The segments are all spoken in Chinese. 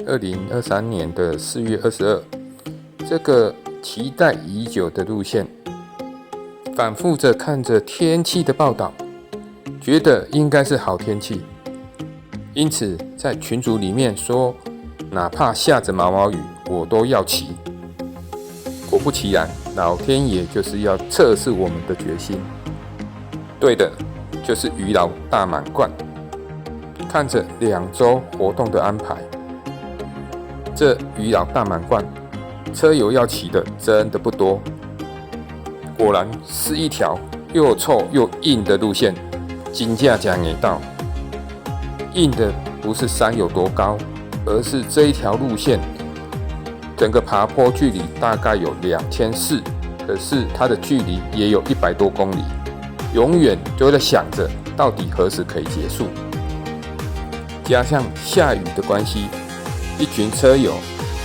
2023年的4月22，这个期待已久的路线，反复着看着天气的报道，觉得应该是好天气，因此在群组里面说，哪怕下着毛毛雨，我都要骑。果不其然，老天爷就是要测试我们的决心。对的，就是渔老大满贯。看着2周活动的安排，这渔老大满贯，车友要骑的真的不多。果然是一条又臭又硬的路线，真正吃硬到。硬的不是山有多高，而是这一条路线整个爬坡距离大概有2400，可是它的距离也有100多公里，永远就在想着到底何时可以结束。加上下雨的关系，一群车友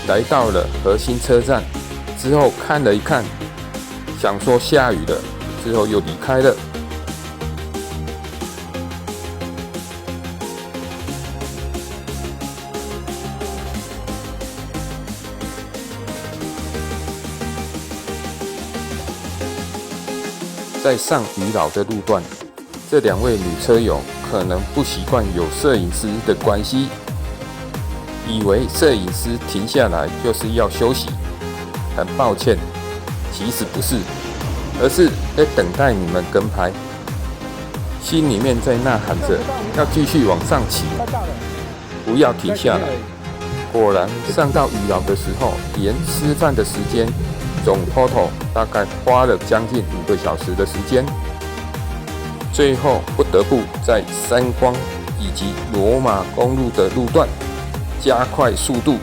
来到了核心车站之后看了一看，想说下雨了，之后又离开了。在上渔老的路段，这2位女车友可能不习惯有摄影师的关系，以为摄影师停下来就是要休息。很抱歉，其实不是，而是在等待你们跟拍，心里面在呐喊着要继续往上骑，不要停下来。果然上到渔老的时候，连吃饭的时间总 total 大概花了将近5个小时的时间，最后不得不在三光以及罗马公路的路段加快速度。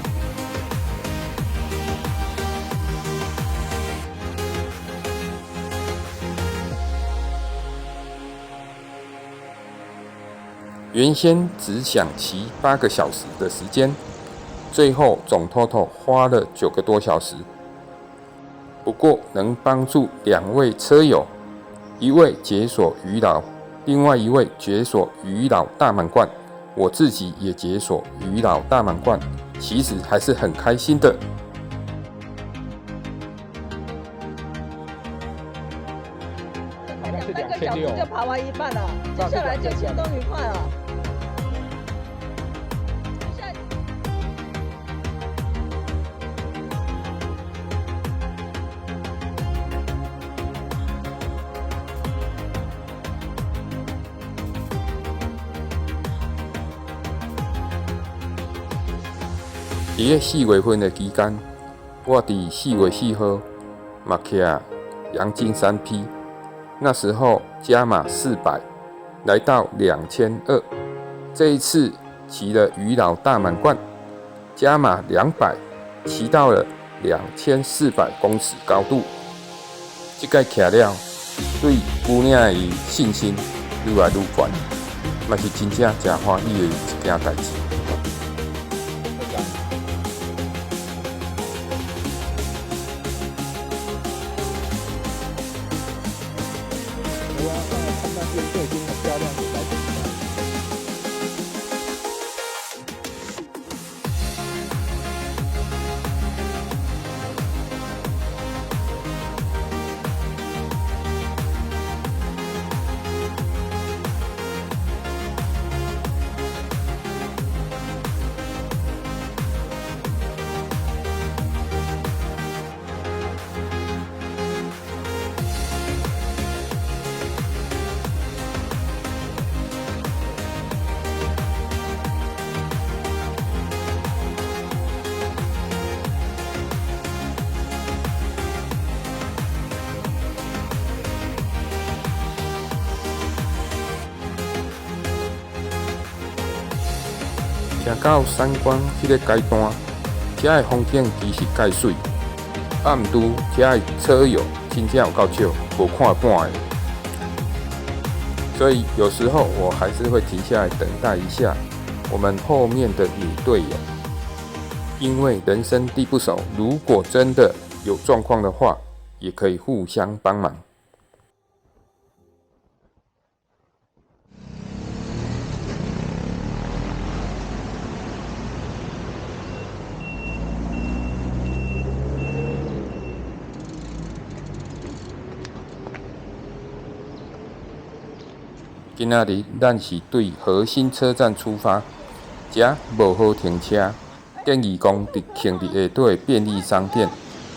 原先只想骑8个小时的时间，最后总 total 花了9个多小时。不过能帮助2位车友，一位解锁渔老，另外一位解锁渔老大满贯，我自己也解锁渔老大满贯，其实还是很开心的。2个小时就爬完一半了，接下来就轻松愉快了。在4月份的期间，我在4月4号马骑阳金3P，那时候加码400，来到2200。这一次骑了渔老大满贯，加码200，骑到了2400公尺高度。这个骑了，对姑娘的信心愈来愈悬，嘛是真正真欢喜的一件代志。就已经很漂亮的来景了。行到三关这个阶段，这的风景其实介水，毋拄这的车友真正有够少，无看半的。所以有时候我还是会停下来等待一下我们后面的女队友，因为人生地不熟，如果真的有状况的话，也可以互相帮忙。今仔日咱是对核心车站出发，遮无好停车，建议讲伫停伫下底的便利商店，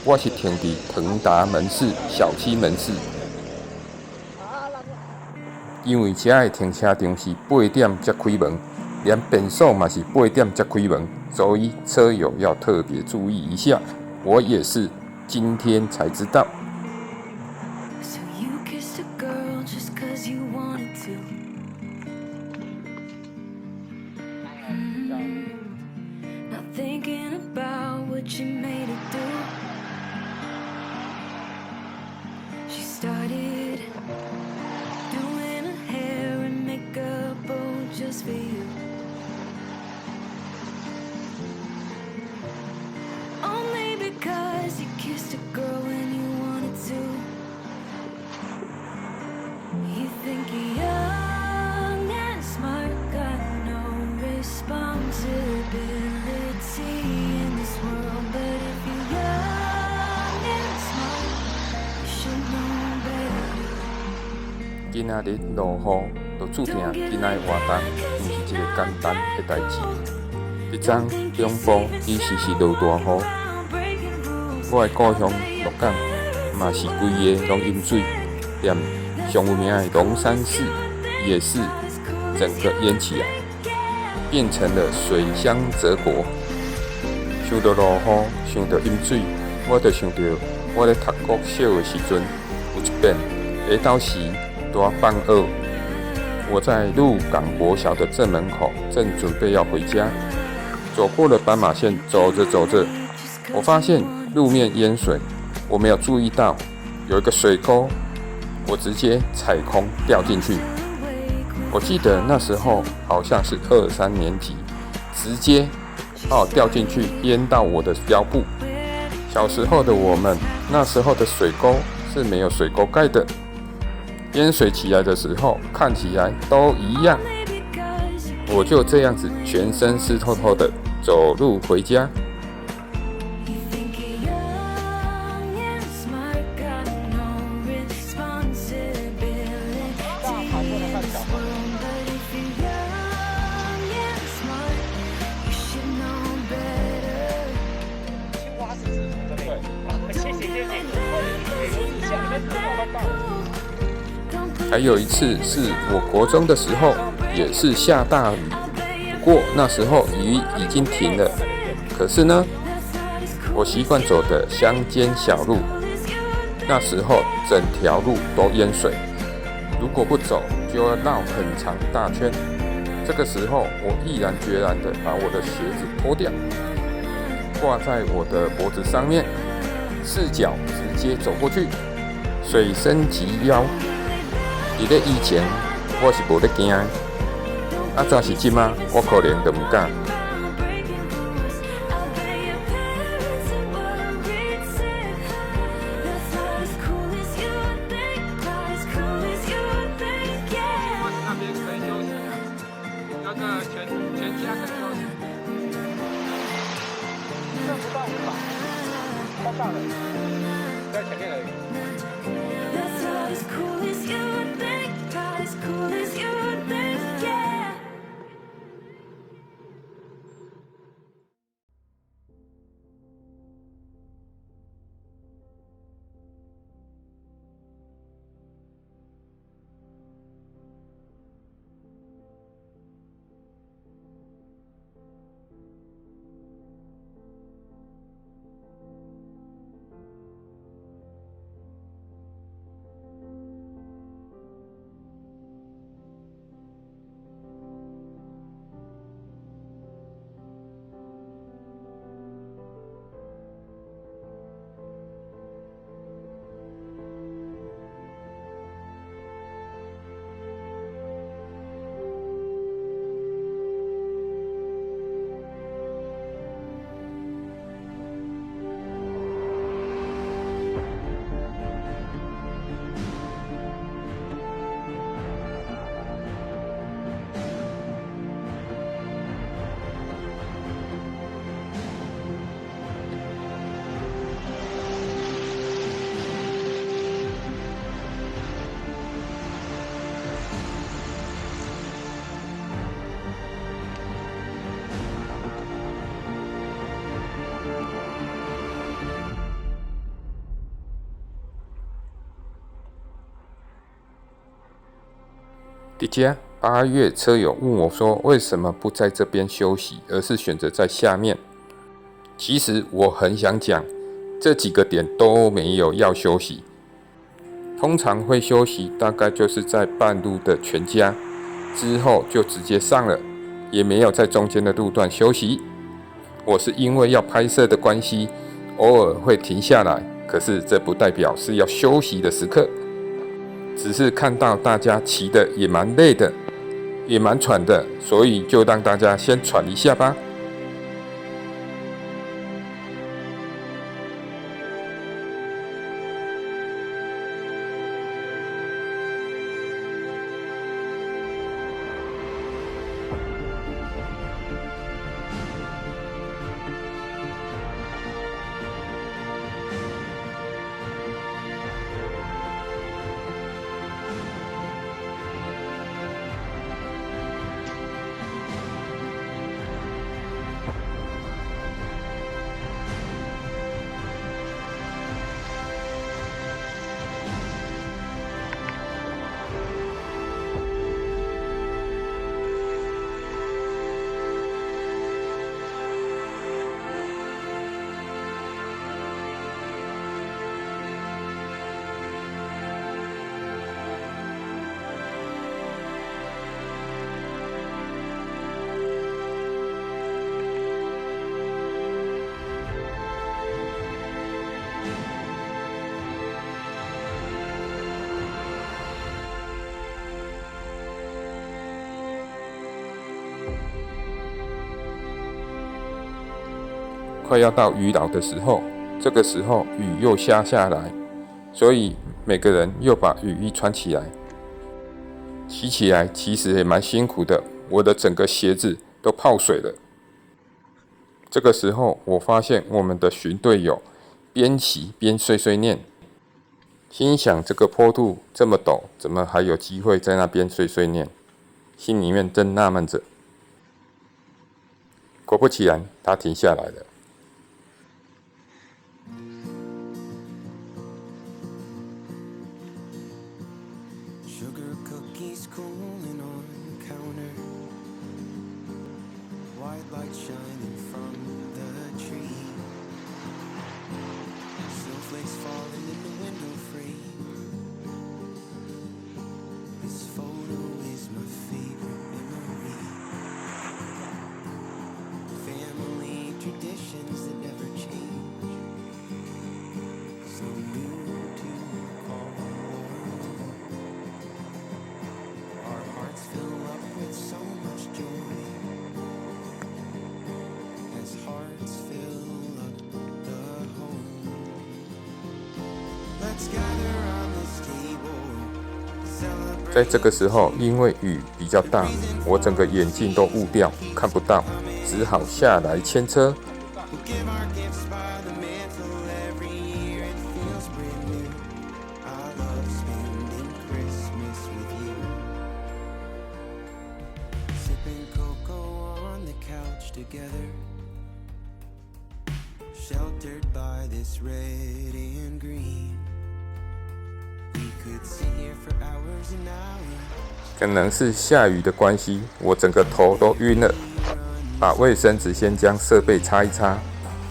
我是停伫腾达门市、小七门市。因为遮的停车场是8点才开门，连便所嘛是8点才开门，所以车友要特别注意一下。我也是今天才知道。Just for you. Only because you kissed a girl when you wanted to. You think you're young and smart, got no responsibility in this world. But if you're young and smart, you should know better. 今仔日落雨。就注定今仔的活动毋是一个简单的代志。一昨中部其实是落大雨，我的故乡鹿港嘛是规个拢淹水，连上有名的龙山寺也是整个淹起来，变成了水乡泽国。想到落雨，想到淹水，我就想到我咧读国小的时阵，有一遍下昼时大放学。我在鹿港国小的正门口，正准备要回家，走过了斑马线，走着走着，我发现路面淹水，我没有注意到有一个水沟，我直接踩空掉进去。我记得那时候好像是2、3年级，直接掉进去，淹到我的腰部。小时候的我们，那时候的水沟是没有水沟盖的。淹水起来的时候，看起来都一样。我就这样子全身湿透透的走路回家。还有一次是我国中的时候，也是下大雨，不过那时候雨已经停了。可是呢，我习惯走的乡间小路，那时候整条路都淹水，如果不走就要绕很长大圈。这个时候，我毅然决然的把我的鞋子脱掉，挂在我的脖子上面，赤脚直接走过去，水深及腰。伫咧以前，我是无咧惊，怎是即马，我可能就唔敢。剩不到5码，超大的，在前面而已。迪迦8月车友问我说，为什么不在这边休息，而是选择在下面？其实我很想讲，这几个点都没有要休息。通常会休息，大概就是在半路的全家之后就直接上了，也没有在中间的路段休息。我是因为要拍摄的关系，偶尔会停下来，可是这不代表是要休息的时刻，只是看到大家骑的也蛮累的，也蛮喘的，所以就让大家先喘一下吧。快要到渔岛的时候，这个时候雨又下来，所以每个人又把雨衣穿起来。骑起来其实也蛮辛苦的，我的整个鞋子都泡水了。这个时候我发现我们的巡队友边骑边碎碎念，心想这个坡度这么陡，怎么还有机会在那边碎碎念？心里面正纳闷着。果不其然，他停下来了。Sugar cookies cooling on the counter, white light shining from the tree, snowflakes falling in the window frame. This photo is my favorite memory. Family traditions that never change, so new to call home. Our hearts fill up with so much joy, as hearts fill up the home. Let's gather on this table, celebrate. 在这个时候，因为雨比较大，我整个眼镜都雾掉，看不到，只好下来牵车。 We'll give our gifts by the mantle every year. It feels brand new. I love spending Christmas with you. Sipping cocoa on the couch together, sheltered by this red and green. We could sit here for hours and hours. 可能是下雨的关系，我整个头都晕了。把卫生纸先将设备擦一擦，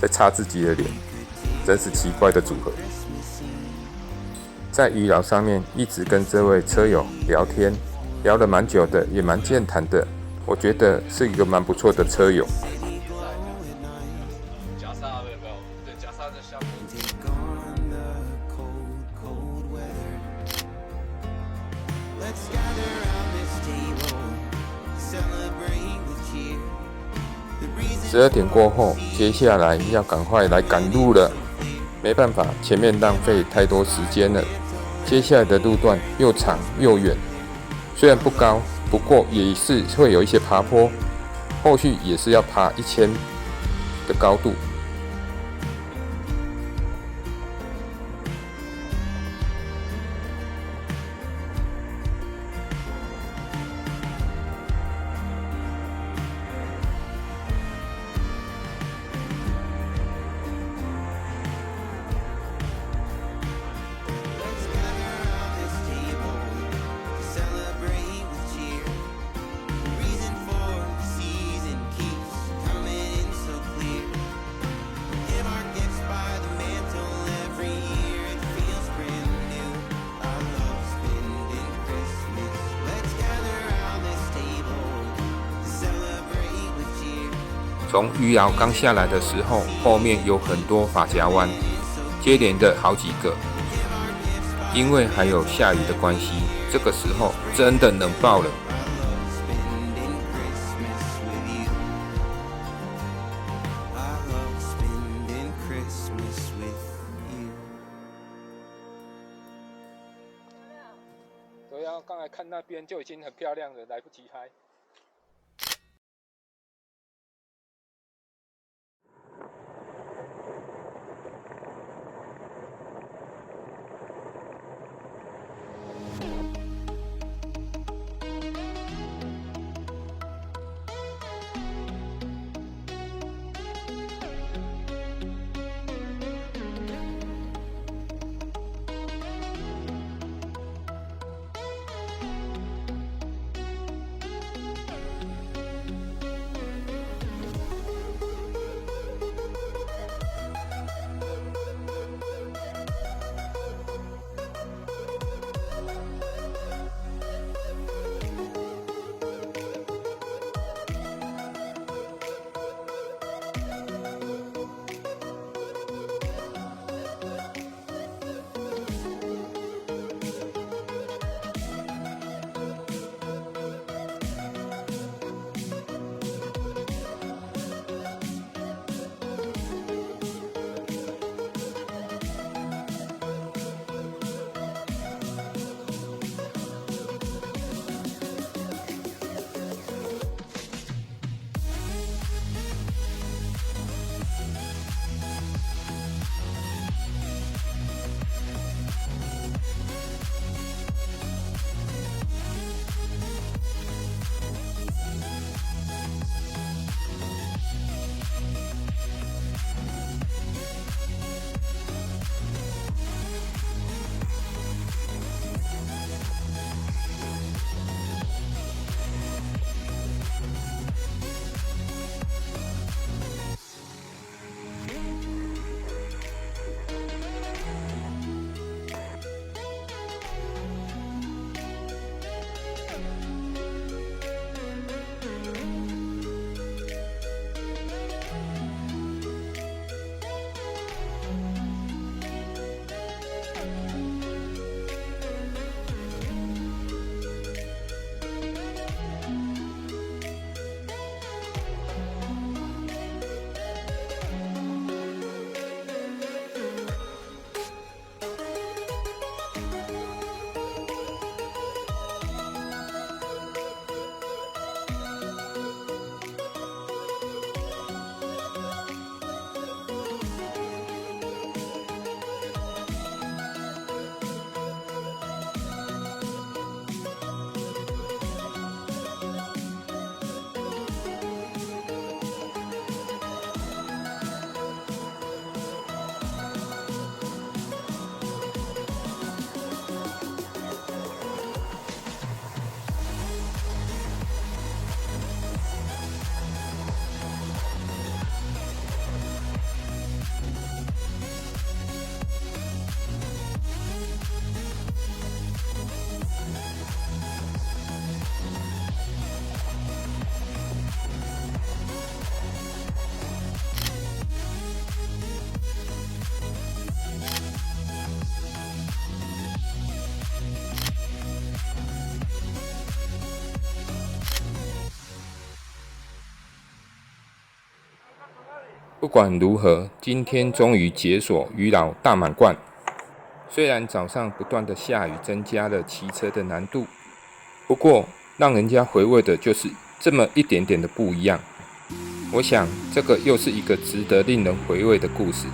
再擦自己的脸，真是奇怪的组合。在渔岛上面一直跟这位车友聊天，聊了蛮久的，也蛮健谈的。我觉得是一个蛮不错的车友。夹沙有没有？对，夹沙在下面。 Take on the cold, cold weather. Let's gather around this table, celebrate with cheer. The reason 12点过后，接下来要赶快来赶路了。没办法，前面浪费太多时间了。接下来的路段又长又远，虽然不高，不过也是会有一些爬坡，后续也是要爬1000的高度。let's gather around this table, celebrate with cheer. 从鱼寮刚下来的时候，后面有很多发夹弯，接连的好几个。因为还有下雨的关系，这个时候真的冷爆了。对啊，刚才看那边就已经很漂亮了，来不及拍。不管如何，今天终于解锁鱼佬大满贯。虽然早上不断的下雨，增加了骑车的难度，不过让人家回味的就是这么一点点的不一样。我想，这个又是一个值得令人回味的故事。